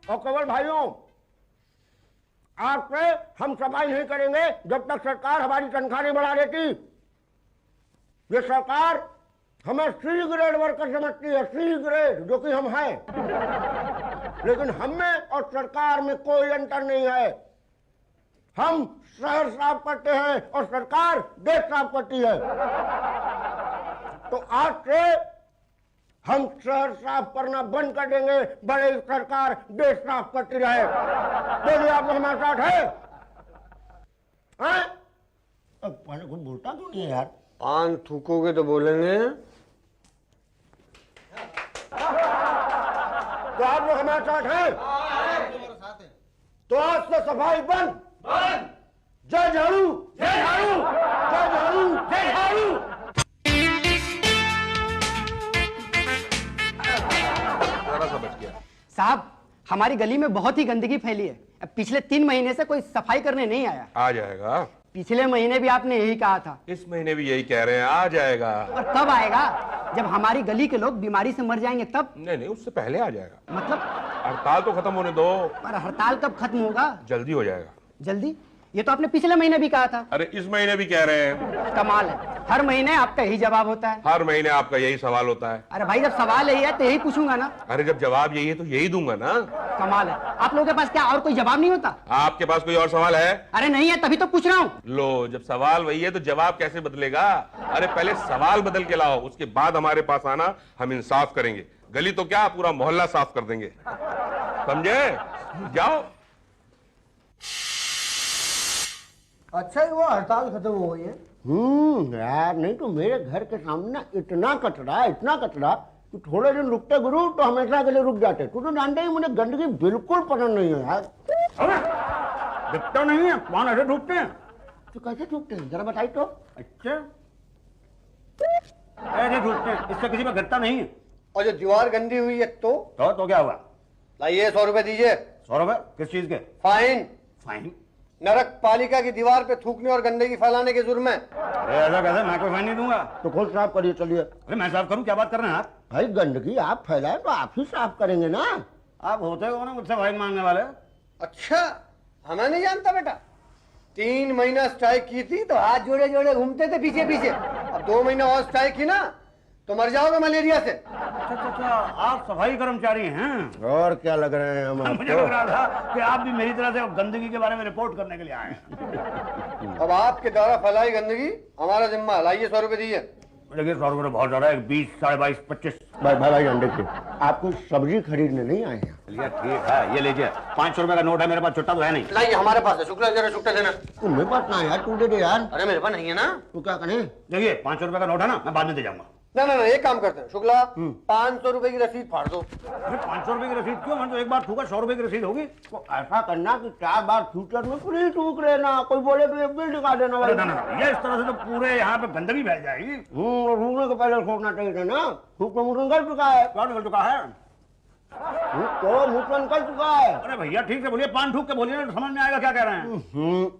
और केवल भाइयों, आज से हम सफाई नहीं करेंगे जब तक सरकार हमारी तनख्वाह नहीं बढ़ा देती। ये सरकार हमें सी ग्रेड वर्कर समझती है, सी ग्रेड, जो कि हम हैं। लेकिन हमें और सरकार में कोई अंतर नहीं है। हम शहर साफ करते हैं और सरकार देश साफ करती है। तो आज से हम शहर साफ करना बंद कर देंगे, बड़े सरकार देश साफ करती रहे। बोलिए, आप लोग हमारे साथ है? अब कुछ बोलता क्यों नहीं है यार? पान थूकोगे तो बोलेंगे। तो आप लोग हमारे साथ हैं? तो आज से सफाई बंद। जय झाड़ू, जय झाड़ू, जय झाड़ू, जय झाड़ू। साहब, हमारी गली में बहुत ही गंदगी फैली है। अब पिछले 3 महीने से कोई सफाई करने नहीं आया। आ जाएगा। पिछले महीने भी आपने यही कहा था। इस महीने भी यही कह रहे हैं, आ जाएगा। और कब आएगा? जब हमारी गली के लोग बीमारी से मर जाएंगे तब? नहीं, उससे पहले आ जाएगा। मतलब हड़ताल तो खत्म होने दो। पर हड़ताल कब खत्म होगा? जल्दी हो जाएगा। जल्दी? ये तो आपने पिछले महीने भी कहा था। अरे इस महीने भी कह रहे हैं। कमाल है, हर महीने आपका यही जवाब होता है। हर महीने आपका यही सवाल होता है। अरे भाई, जब सवाल यही है तो यही पूछूंगा ना। अरे जब जवाब यही है तो यही दूंगा ना। कमाल है, आप लोगों के पास क्या और कोई जवाब नहीं होता? आपके पास कोई और सवाल है? अरे नहीं है, तभी तो पूछ रहा हूँ। लो, जब सवाल वही है तो जवाब कैसे बदलेगा? अरे पहले सवाल बदल के लाओ, उसके बाद हमारे पास आना, हम इंसाफ करेंगे। गली तो क्या, पूरा मोहल्ला साफ कर देंगे। समझे? जाओ। अच्छा ही वो हड़ताल खत्म हो गई है। यार, नहीं तो मेरे घर के सामने ना इतना कचरा कि थोड़े दिन रुकते गुरु तो हमेशा के लिए रुक जाते। तू तो जानते ही, मुझे गंदगी बिल्कुल पसंद नहीं है यार। दिखता नहीं है, कौन ऐसे थूकते हैं? तो कैसे थूकते हैं, जरा बताई तो। अच्छा, ऐसे थूकते हैं, इससे किसी में घटता नहीं है। और जो दीवार गंदी हुई है तो क्या हुआ? लाइए 100 रुपए दीजिए। 100 रुपए? किस चीज के? फाइन। फाइन? नरक पालिका की दीवार पे थूकने और गंदगी फैलाने के जुर्म में। अरे ऐसा कैसे, मैं कोई फाइन नहीं दूंगा। तो खुद साफ करिए, चलिए। अरे मैं साफ करूं? क्या बात कर रहे हैं आप? भाई गंदगी आप फैलाए तो आप ही साफ करेंगे ना। आप होते हो ना मुझसे फाइन मांगने वाले। अच्छा, हमें नहीं जानता बेटा। 3 महीना स्ट्राइक की थी तो हाथ जोड़े जोड़े घूमते थे पीछे पीछे। अब 2 महीना और स्ट्राइक की ना तो मर जाओगे मलेरिया से। अच्छा, आप सफाई कर्मचारी हैं? और क्या लग रहे हैं हम? मुझे लग रहा था कि आप भी मेरी तरह से गंदगी के बारे में रिपोर्ट करने के लिए आए हैं। अब आपके द्वारा फैलाई गंदगी हमारा जिम्मा। लाइए 100 रुपए दीजिए। देखिए 100 रुपये बहुत ज्यादा है। 20, 22.5, 25। भाई अंडे की आपको सब्जी खरीदने नहीं आए हैं। चलिए ठीक है, ये लीजिए। 500 रुपए का नोट है मेरे पास, छुट्टा तो है नहीं। लाइए, हमारे पास है। शुक्ला जरा शुक्ला देना। मेरे पास ना यार, तू दे दे यार। अरे मेरे पास नहीं है ना। तू क्या करें? देखिए 500 रुपए का नोट है ना, मैं बाद में दे जाऊंगा। ना, एक काम करते हैं शुक्ला, 500 रुपए की रसीद फाड़ दो। 500 रुपए की रसीद क्यों? मैंने तो एक बार थूका, 100 रुपए की रसीद होगी। तो ऐसा करना कि 4 बार फ्यूचर में खुली थूक लेना, कोई बोले तो ये बिल दिखा देना। ये इस तरह से तो पूरे यहाँ पे गंदगी फैल जाएगी। थूकने को पहले सोचना चाहिए था ना। थूक में मुंह निकल चुका है। क्या निकल चुका है? तो मुंह निकल चुका है। अरे भैया ठीक से बोलिए, पान थूक के बोलिए ना, समझ में आएगा क्या कह रहे हैं।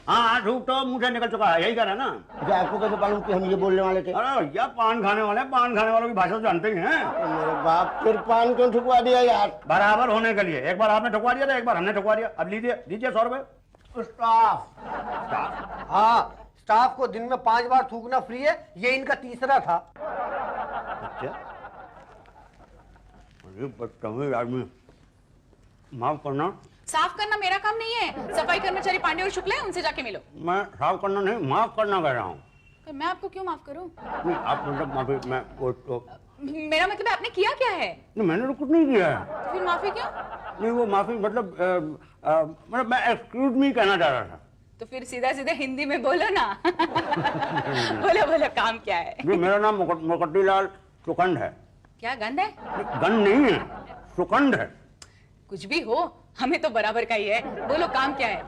हाँ, धूप तो मुंह से निकल चुका है, यही कह रहा है ना। अच्छा, आपको कैसे मालूम कि हम ये बोलने वाले थे? अरे भैया, पान खाने वालों की भाषा जानते ही हैं। मेरे बाप, फिर पान क्यों ठुकवा दिया यार? बराबर होने के लिए। एक बार आपने ठुकवा दिया था, एक बार हमने ठुकवा दिया। अब लीजिए 100 रुपए। स्टाफ? हाँ, स्टाफ को दिन में 5 बार थूकना फ्री है। ये इनका तीसरा था। अच्छा, अरे बदतमीज आदमी, माफ करना। साफ करना मेरा काम नहीं है। सफाई कर्मचारी पांडे और शुक्ला है, उनसे जाके मिलो। मैं साफ करना नहीं, माफ करना कह रहा हूँ। तो मैं आपको क्यों माफ करूं? आप मतलब माफी, मैं तो मेरा मतलब आपने किया क्या है? नहीं, मैंने तो कुछ नहीं किया है। तो फिर माफी क्यों? नहीं, वो माफी मतलब मैं एक्सक्यूज मी कहना चाह रहा था। तो फिर सीधा सीधा हिंदी में बोलो ना। बोलो काम क्या है? मेरा नाम मुकट्टीलाल सुखंड है। क्या गंद है? गंद नहीं है, सुखंड है। कुछ भी हो, हमें तो बराबर का ही है। बोलो काम क्या है?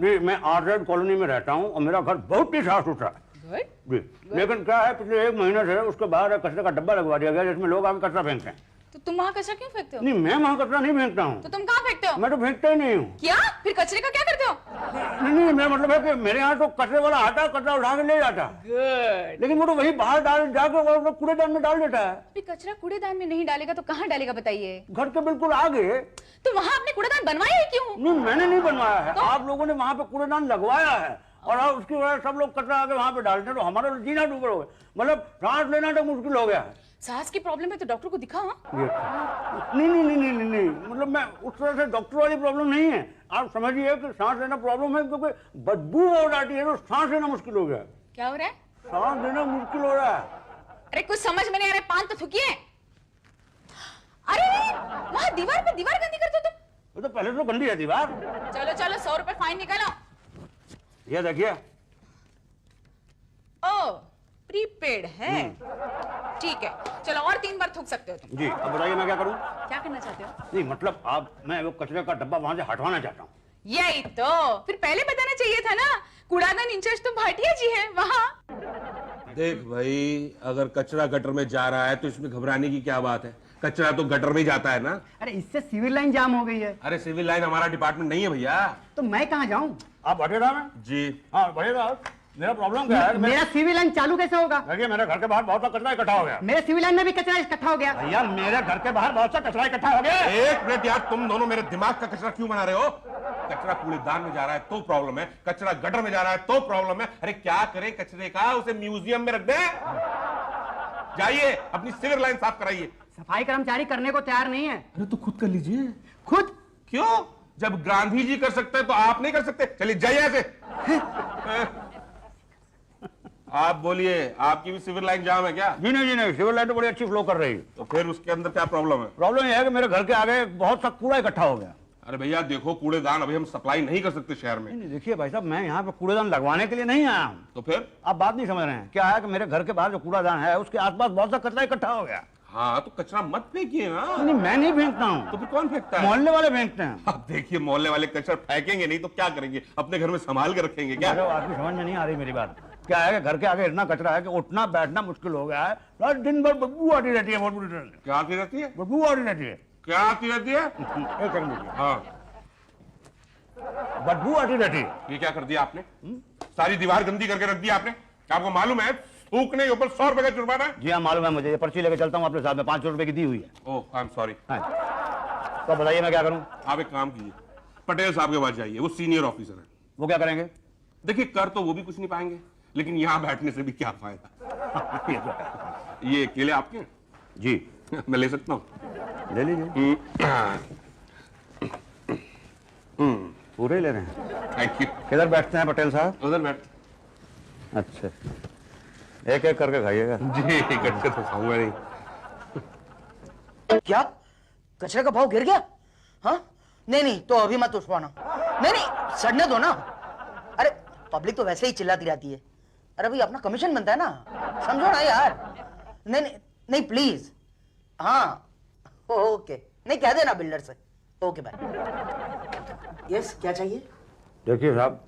नहीं, मैं आर्ट कॉलोनी में रहता हूँ और मेरा घर बहुत ही साफ सुथरा है। जी, लेकिन क्या है, पिछले 1 महीने से उसके बाहर कचरे का डब्बा लगवा दिया गया जिसमें लोग आके कचरा फेंकते हैं। तो तुम वहाँ कचरा क्यों फेंकते हो? नहीं, मैं वहाँ कचरा नहीं फेंकता हूँ। तो तुम कहाँ फेंकते हो? मैं तो फेंकता ही नहीं हूँ। क्या? फिर कचरे का क्या करते हो? नहीं, मेरा मतलब है कि मेरे यहाँ तो कचरे वाला आता है, कचरा उठा के ले जाता है। गुड। लेकिन वो तो वही बाहर डाल जाकर कूड़ेदान में डाल देता है। कचरा कूड़ेदान में नहीं डालेगा तो कहाँ डालेगा बताइए? घर के बिल्कुल आगे। तो वहाँ आपने कूड़ेदान बनवाया ही क्यों? नहीं, मैंने नहीं बनवाया है, आप लोगों ने वहाँ पे कूड़ेदान लगवाया है और अब उसकी वजह से सब लोग कचरा आके वहाँ पे डालते हैं, तो हमारा तो जीना डूबा हो गया। मतलब सांस लेना तो मुश्किल हो गया है। सांस की प्रॉब्लम है तो डॉक्टर को दिखाओ। नहीं नहीं नहीं नहीं नहीं नहीं, मतलब मैं उस तरह से डॉक्टर वाली प्रॉब्लम नहीं है। आप समझिए कि सांस लेना प्रॉब्लम है क्योंकि बदबू हो जाती है तो सांस लेना मुश्किल हो गया। क्या हो रहा है? सांस लेना मुश्किल हो रहा है। अरे कुछ समझ में नहीं आ रहा, पान तो थूकिए। अरे वहाँ दीवार पे दीवार गंदी करते हो तुम। वो तो पहले तो गंदी है दीवार। चलो चलो 100 रुपए फाइन निकालो। ये देखिए। ओ प्रीपेड है, ठीक है। चलो और 3 बार थूक सकते हो तुम। जी, अब बताइए मैं क्या करूं? क्या करना चाहते हो? नहीं मतलब मैं वो कचरे का डब्बा वहां से हटवाना चाहता हूँ। यही तो, फिर पहले बताना चाहिए था ना। कूड़ादान इंचार्ज तो भाटिया जी है वहाँ। देख भाई, अगर कचरा गटर में जा रहा है तो इसमें घबराने की क्या बात है? कचरा तो गटर में ही जाता है ना। अरे इससे सिविल लाइन जाम हो गई है। अरे सिविल लाइन हमारा डिपार्टमेंट नहीं है भैया। तो मैं कहाँ जाऊँ? आप बढ़ेगा मैं? जी हाँ बढ़ेगा। मेरा प्रॉब्लम क्या है? मेरा सिविल लाइन चालू कैसे होगा? देखिए मेरे घर के बाहर बहुत सा कचरा इकट्ठा हो गया। मेरे सिविल लाइन में भी कचरा इकट्ठा हो गया। भैया मेरे घर के बाहर बहुत सा कचरा इकट्ठा हो गया। एक मिनट यार, तुम दोनों मेरे दिमाग का कचरा क्यों बना रहे हो? कचरा कूड़ेदान में जा रहा है तो प्रॉब्लम है, कचरा गटर में जा रहा है तो प्रॉब्लम है। अरे क्या करें कचरे का? उसे म्यूजियम में रख दें। जाइए अपनी सिविल लाइन साफ कराइए। सफाई कर्मचारी करने को तैयार नहीं है। अरे तो खुद कर लीजिए। खुद? क्यों? जब गांधी जी कर सकते हैं तो आप नहीं कर सकते? चलिए जाइए ऐसे। आप बोलिए, आपकी भी सिविल लाइन जाम है क्या? जी नहीं, सिविल लाइन तो बड़ी अच्छी फ्लो कर रही है। तो फिर उसके अंदर क्या प्रॉब्लम है? प्रॉब्लम यह है कि मेरे घर के आगे बहुत सा कूड़ा इकट्ठा हो गया। अरे भैया देखो, कूड़ेदान अभी हम सप्लाई नहीं कर सकते शहर में। नहीं देखिए भाई साहब, मैं यहाँ पे कूड़ेदान लगवाने के लिए नहीं आया हूँ। तो फिर आप बात नहीं समझ रहे हैं। क्या है कि मेरे घर के बाहर जो कूड़ादान है उसके आसपास बहुत सा कचरा इकट्ठा हो गया। हाँ तो कचरा मत फेंकिए ना। नहीं मैं नहीं फेंकता हूँ। तो फिर कौन फेंकता है? मोहल्ले वाले फेंकते हैं। अब देखिए, मोहल्ले वाले कचरा फेंकेंगे नहीं तो क्या करेंगे? अपने घर में संभाल के रखेंगे क्या? अरे आपकी समझ में नहीं आ रही मेरी बात। क्या है कि घर के आगे इतना कचरा है कि उठना बैठना मुश्किल हो गया है। रात दिन भर बदबू आती रहती है, बहुत बुरी तरह से क्या आती रहती है? बदबू आती रहती है। क्या आती रहती है? एक सेकंड रुकिए। हाँ, बदबू आती रहती है। ये क्या कर दिया आपने? सारी दीवार गंदी करके रख दी आपने। आपको मालूम है थूकने के ऊपर 100 रुपए का जुर्माना है? जी हाँ मालूम है मुझे। ये पर्ची लेके चलता हूँ अपने साथ में, 500 रुपए की दी हुई है। ओह आई एम सॉरी। हाँ। तो बताइए मैं क्या करूँ? आप एक काम कीजिए, पटेल साहब के पास जाइए, वो सीनियर ऑफिसर है। वो क्या करेंगे? देखिए कर तो वो भी कुछ नहीं पाएंगे, लेकिन यहाँ बैठने से भी क्या फायदा। ये तो है। ये केले आपके हैं? जी मैं ले सकता हूँ? ले लीजिए। पूरे ही ले रहे हैं? Thank you. किधर बैठते हैं पटेल साहब? उधर बैठ। अच्छा, एक एक करके खाइएगा। जी इकट्ठे तो खाऊंगा नहीं। क्या कचरे का भाव गिर गया? हाँ नहीं तो अभी मत उठवाना। नहीं सड़ने दो ना। अरे पब्लिक तो वैसे ही चिल्लाती रहती है। अरे भाई अपना कमीशन बनता है ना, समझो ना यार। नहीं प्लीज। हाँ ओके, नहीं कह देना बिल्डर से। Okay bye. यस क्या चाहिए? देखिए साहब,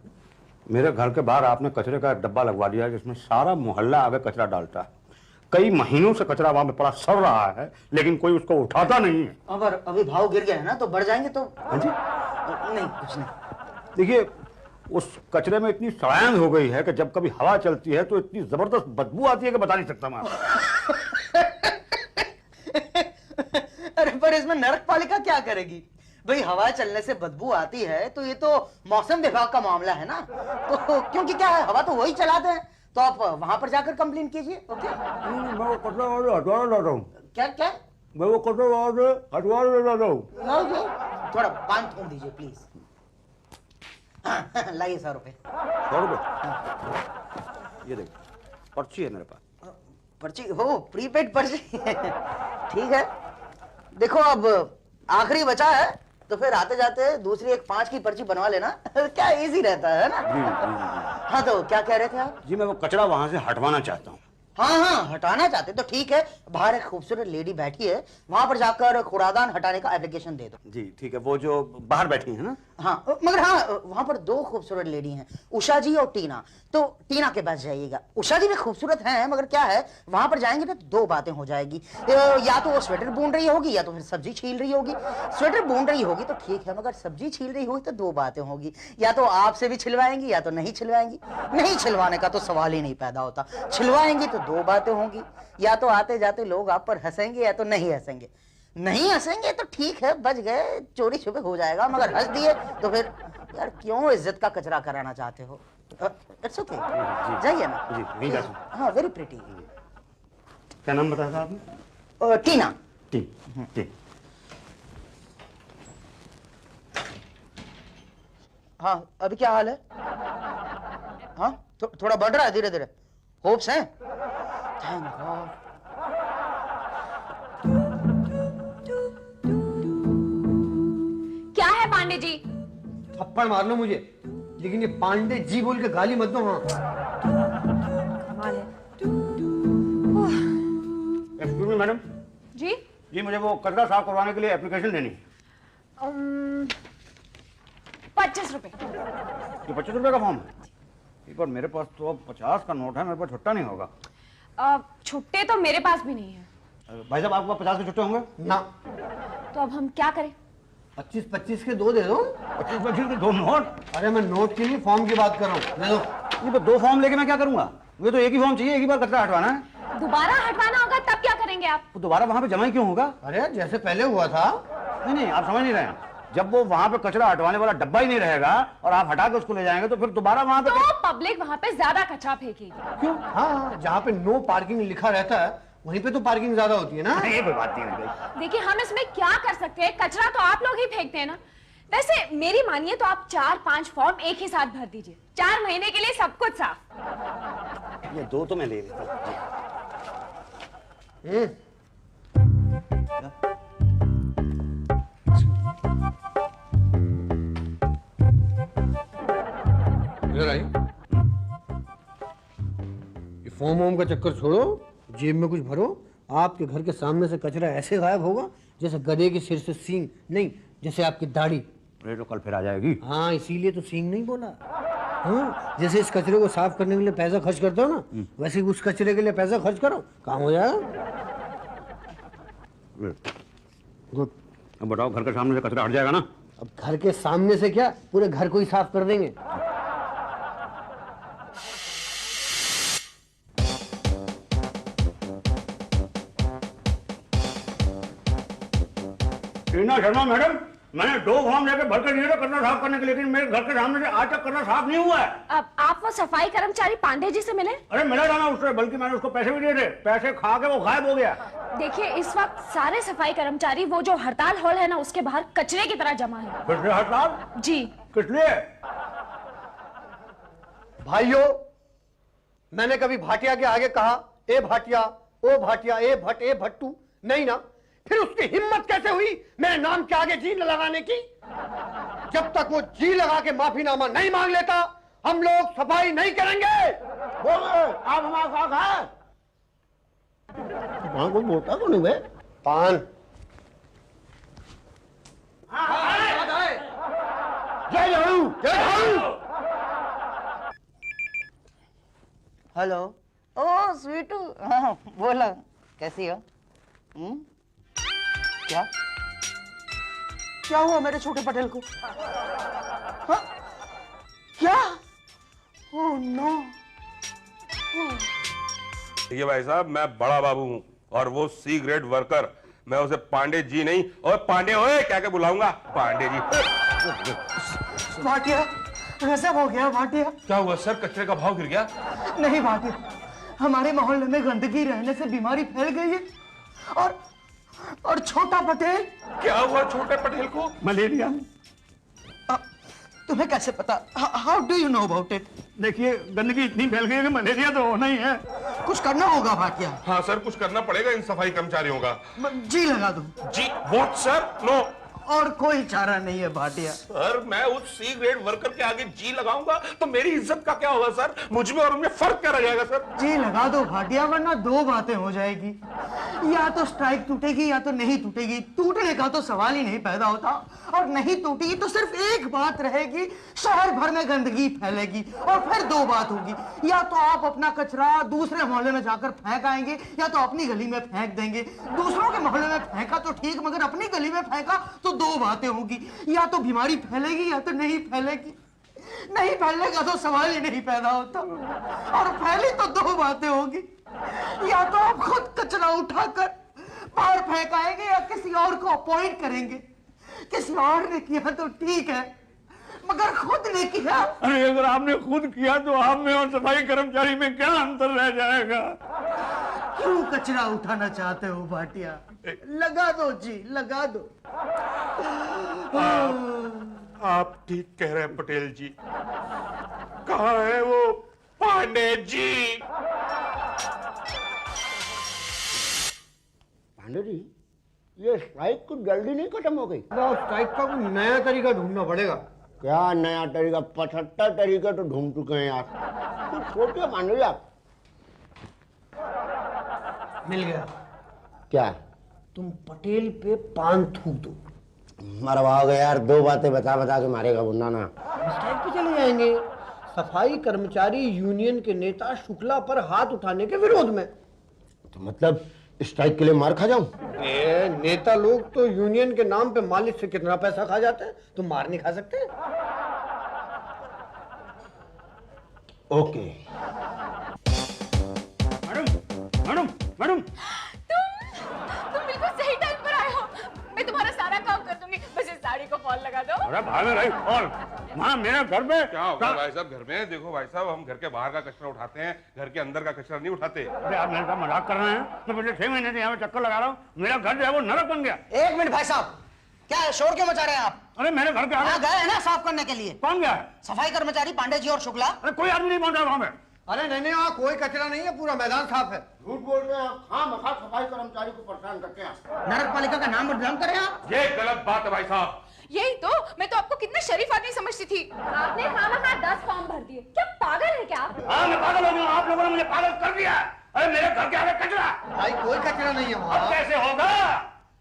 मेरे घर के बाहर आपने कचरे का एक डब्बा लगवा दिया है जिसमें सारा मोहल्ला आगे कचरा डालता है। कई महीनों से कचरा वहां पे पड़ा सड़ रहा है, लेकिन कोई उसको उठाता नहीं है। अगर अभी भाव गिर गया है ना तो बढ़ जाएंगे तो। हाँ जी? नहीं कुछ नहीं। देखिए उस कचरे में इतनी सड़ांध हो गई है कि जब कभी हवा चलती है तो इतनी जबरदस्त बदबू आती है कि बता नहीं सकता मैं। अरे पर इसमें नरक पालिका क्या करेगी भाई? हवा चलने से बदबू आती है तो ये तो मौसम विभाग का मामला है ना। तो क्योंकि क्या है, हवा तो वही चलाते हैं, तो आप वहां पर जाकर कंप्लेन कीजिए। ओके मैं वो कचरा वाले हटवा लाता हूँ। क्या क्या? मैं वो कचरा वाले हटवा लाता हूँ। ओके थोड़ा पान थूम दीजिए प्लीज। हाँ, लाइए 100 रुपए। 100 रुपए? ये देखिए पर्ची है मेरे पास। पर्ची हो? प्रीपेड पर्ची। ठीक है, देखो अब आखिरी बचा है तो फिर आते जाते दूसरी एक 5 की पर्ची बनवा लेना। क्या इजी रहता है ना। हाँ तो क्या कह रहे थे आप? जी मैं वो कचरा वहां से हटवाना चाहता हूँ। हाँ हाँ, हटाना चाहते तो ठीक है, बाहर एक खूबसूरत लेडी बैठी है, वहां पर जाकर कूड़ादान हटाने का एप्लीकेशन दे दो। जी ठीक है, वो जो बाहर बैठी है ना। हाँ मगर हाँ, वहां पर दो खूबसूरत लेडी हैं, उषा जी और टीना। तो टीना के पास जाइएगा। उषा जी भी खूबसूरत हैं, मगर क्या है, वहां पर जाएंगे ना तो दो बातें हो जाएगी। या तो वो स्वेटर बुन रही होगी या तो फिर सब्जी छील रही होगी। स्वेटर बुन रही होगी तो ठीक है, मगर सब्जी छील रही होगी तो दो बातें होगी, या तो आपसे भी छिलवाएंगी या तो नहीं छिलवाएंगी। नहीं छिलवाने का तो सवाल ही नहीं पैदा होता, छिलवाएंगी तो दो बातें होंगी, या तो आते जाते लोग आप पर हंसेंगे या तो नहीं हंसेंगे। नहीं हंसेंगे तो ठीक है, बच गए, चोरी छुपे हो जाएगा, मगर हंस दिए तो फिर यार क्यों इज्जत का कचरा कराना चाहते हो। इट्स ओके, जाइए ना। जी नहीं जा सकते। हाँ, वेरी प्रिटी। क्या नाम बताया था आपने? टीना। ठीक। हाँ, अभी क्या हाल है? हाँ, थोड़ा बढ़ रहा है धीरे धीरे, होप्स हैं। Thank God. क्या है पांडे जी? थप्पड़ मार लो मुझे, लेकिन ये पांडे जी बोल के गाली मत दो। हाँ, कमाल है। Excuse me madam. जी जी मुझे वो कचरा साफ करवाने के लिए एप्लीकेशन देनी है। 25 रुपए। ये 25 रुपए का फॉर्म है? एक बार मेरे पास तो 50 का नोट है, मेरे पास छुट्टा नहीं होगा। छुट्टे तो मेरे पास भी नहीं है। भाई साहब आपके पास 50 के छुट्टे होंगे? ना। तो अब हम क्या करें? 25-25 के दो दे दो। 25 के दो नोट? अरे मैं नोट के लिए फॉर्म की बात कर रहा हूँ, दे दो। ये तो दो फॉर्म लेके मैं क्या करूंगा? मुझे तो एक ही फॉर्म चाहिए, एक ही बार कचरा हटवाना है। दोबारा हटवाना होगा तब क्या करेंगे आप? तो दोबारा वहां पे जमा ही क्यों होगा? अरे जैसे पहले हुआ था। नहीं, आप समझ नहीं रहे हैं। जब वो वहां पे कचरा हटवाने वाला डब्बा ही नहीं रहेगा और आप हटा के उसको ले जाएंगे तो फिर दोबारा वहां पे तो पब्लिक वहां पे ज्यादा कचरा फेंकेगी। क्यों? हाँ, जहाँ पे नो पार्किंग लिखा रहता है वहीं पे तो पार्किंग ज्यादा होती है ना। ये कोई बात नहीं है भाई। देखिए हम इसमें क्या कर सकते हैं, कचरा तो आप लोग ही फेंकते हैं ना। वैसे मेरी मानिए तो आप 4-5 फॉर्म एक ही साथ भर दीजिए, 4 महीने के लिए सब कुछ साफ। ये दो तो मैं ले लेता हूँ। इधर आई। ये फॉर्म वॉर्म का चक्कर छोड़ो, जेब में कुछ भरो। आपके घर के सामने से कचरा ऐसे गायब होगा जैसे गधे के सिर से सींग, नहीं जैसे आपकी दाढ़ी। अरे तो कल फिर आ जाएगी। हाँ, इसीलिए तो सींग नहीं बोला। हाँ, जैसे इस कचरे को साफ करने के लिए पैसा खर्च करते हो ना, वैसे ही उस कचरे के लिए पैसा खर्च करो, काम हो जाएगा। गुड। अब बताओ, घर के सामने से कचरा हट जाएगा ना? अब घर के सामने से क्या, पूरे घर को ही साफ कर देंगे। टीना शर्मा मैडम, मैंने 2 फॉर्म लेके भर के दिए थे कचरा साफ करने के लिए, लेकिन मेरे घर के सामने से आज तक कचरा साफ नहीं हुआ है। अब आप वो सफाई कर्मचारी पांडे जी से मिले? अरे मिला था ना उससे, बल्कि मैंने उसको पैसे भी दिए थे। पैसे खा के वो गायब हो गया। देखिए इस वक्त सारे सफाई कर्मचारी वो जो हड़ताल हॉल है ना उसके बाहर कचरे की तरह जमा है। किसने हड़ताल? जी। किस लिए? भाइयों, मैंने कभी भाटिया के आगे कहा ए भाटिया, ओ भाटिया, ए भट्ट, ए भट्टू? नहीं ना। फिर उसकी हिम्मत कैसे हुई मेरे नाम के आगे जी लगाने की? जब तक वो जी लगा के माफीनामा नहीं मांग लेता, हम लोग सफाई नहीं करेंगे। बोले आप हमारे साथ हैं? वहां कोई बोलता तो नहीं भाई। पान। जय झाड़ू, जय झाड़ू। हेलो। ओ स्वीटू, हाँ बोला, कैसी हो? क्या क्या हुआ मेरे छोटे पटेल को? हाँ? क्या? Oh no. देखिए भाई साहब, मैं बड़ा बाबू हूँ और वो सी ग्रेड वर्कर, मैं उसे पांडे जी नहीं और पांडे ओए क्या क्या बुलाऊंगा, पांडे जी। भाटिया, गजब हो गया भाटिया। क्या हुआ सर, कचरे का भाव गिर गया? नहीं भाटिया, हमारे मोहल्ले में गंदगी रहने से बीमारी फैल गई है। और छोटा पटेल। क्या हुआ छोटे पटेल को? मलेरिया। तुम्हें कैसे पता? How do you know about it? देखिए गंदगी इतनी फैल गई है कि मलेरिया तो होना ही है। कुछ करना होगा भाटिया। हाँ सर, कुछ करना पड़ेगा इन सफाई कर्मचारियों का। जी लगा दो। जी व्हाट सर? नो। और कोई चारा नहीं है भाटिया। सर मैं उस सी ग्रेड वर्कर के आगे जी लगाऊंगा तो मेरी इज्जत का क्या होगा सर? मुझ में और उनमें फर्क क्या रह जाएगा सर? जी लगा दो भाटिया, वरना दो बातें हो जाएगी, या तो स्ट्राइक टूटेगी या तो नहीं टूटेगी। टूटने का तो सवाल ही नहीं पैदा होता, और नहीं टूटेगी तो सिर्फ एक बात रहेगी, शहर भर में गंदगी फैलेगी। और फिर दो बात होगी, या तो आप अपना कचरा दूसरे मोहल्ले में जाकर फेंक आएंगे, या तो अपनी गली में फेंक देंगे। दूसरों के मोहल्ले में फेंका तो ठीक, मगर अपनी गली में फेंका तो दो बातें होगी, या तो बीमारी फैलेगी या तो नहीं फैलेगी। नहीं फैलने का तो सवाल ही नहीं पैदा होता, और फैली तो दो बातें होगी, या तो आप खुद कचरा उठाकर बाहर फेंक आएंगे या किसी और को अपॉइंट करेंगे। किसी और ने किया तो ठीक है, मगर खुद ने किया। अरे अगर आपने खुद किया तो आप में और सफाई कर्मचारी में क्या अंतर रह जाएगा? क्यों कचरा उठाना चाहते हो भाटिया? लगा दो जी, लगा दो। आप ठीक कह रहे हैं पटेल जी। कहाँ है वो पांडे जी? पांडे जी, ये स्ट्राइक कुछ जल्दी नहीं खत्म हो गई? स्ट्राइक का कोई नया तरीका ढूंढना पड़ेगा। क्या नया तरीका? 75 तरीके तो ढूंढ चुके हैं यार। कुछ सोचिए पांडे जी आप। मिल गया। क्या? तुम पटेल पे पान थूक दो। मरवाओगे यार, दो बातें बता बता के मारेगा बुंदा ना। स्ट्राइक पे चले जाएंगे। सफाई कर्मचारी यूनियन के नेता शुक्ला पर हाथ उठाने के विरोध में। तो मतलब स्ट्राइक के लिए मार खा जाऊं? नेता लोग तो यूनियन के नाम पे मालिक से कितना पैसा खा जाते हैं, तुम मार नहीं खा सकते? ओके। मैडम मैडम तुम बिल्कुल सही टाइम पर आए हो। मैं तुम्हारा सारा काम कर दूंगी, बस इस साड़ी को फॉल लगा दो। अरे भाई में रही और वहाँ मेरे घर में क्या होगा भाई साहब? घर में देखो भाई साहब, हम घर के बाहर का कचरा उठाते हैं, घर के अंदर का कचरा नहीं उठाते। अरे आप मेरे साथ मजाक कर रहे हैं? तो पिछले 6 महीने से यहाँ पे चक्कर लगा रहा हूँ, मेरा घर जो है वो नरक बन गया। एक मिनट भाई साहब, क्या शोर क्यों मचा रहे हैं आप? अरे मेरे घर के आगे गए हैं ना साफ करने के लिए। कौन गया है? सफाई कर्मचारी पांडे जी और शुक्ला। अरे कोई आदमी नहीं पहुंचा वहाँ पे। अरे नहीं, वहाँ कोई कचरा नहीं है, पूरा मैदान साफ है। झूठ बोल रहे हैं। हाँ मखा सफाई कर्मचारी को परेशान करते हैं। नगर पालिका का नाम बदनाम करें आप। ये गलत बात है भाई साहब। यही तो, मैं तो आपको कितना शरीफ आदमी समझती थी। आपने खाना 10 फॉर्म भर दिए। क्या पागल है क्या आप? हाँ मैं पागल हो गया, आप लोगों ने मुझे पागल कर दिया। अरे मेरे घर के आगे कचरा। भाई कोई कचरा नहीं है अब वहाँ। कैसे होगा?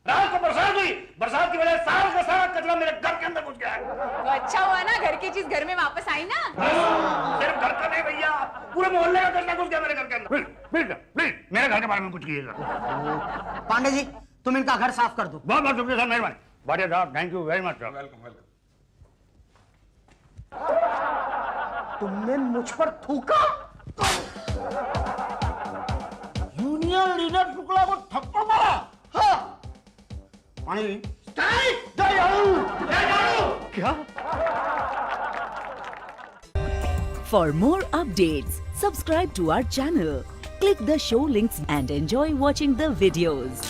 रात को बरसात हुई, बरसात की वजह से सारा का सारा कचरा मेरे घर के अंदर घुस गया है। तो अच्छा हुआ ना, घर की चीज घर में वापस आई ना। सिर्फ घर का नहीं भैया, पूरे मोहल्ले का कचरा घुस गया मेरे घर के अंदर। प्लीज प्लीज मेरे घर के बारे में कुछ कीजिएगा। पांडे जी, तुम इनका घर साफ कर दो। बहुत बहुत शुक्रिया सर, मेहरबानी। भाटिया साहब thank you very much sir. Welcome welcome. तुमने मुझ पर थूका? यूनियन लीडर शुक्ला को थप्पड़ मारा? हाँ। पानी क्या? For more updates, subscribe to our channel, click the show links and enjoy watching the videos.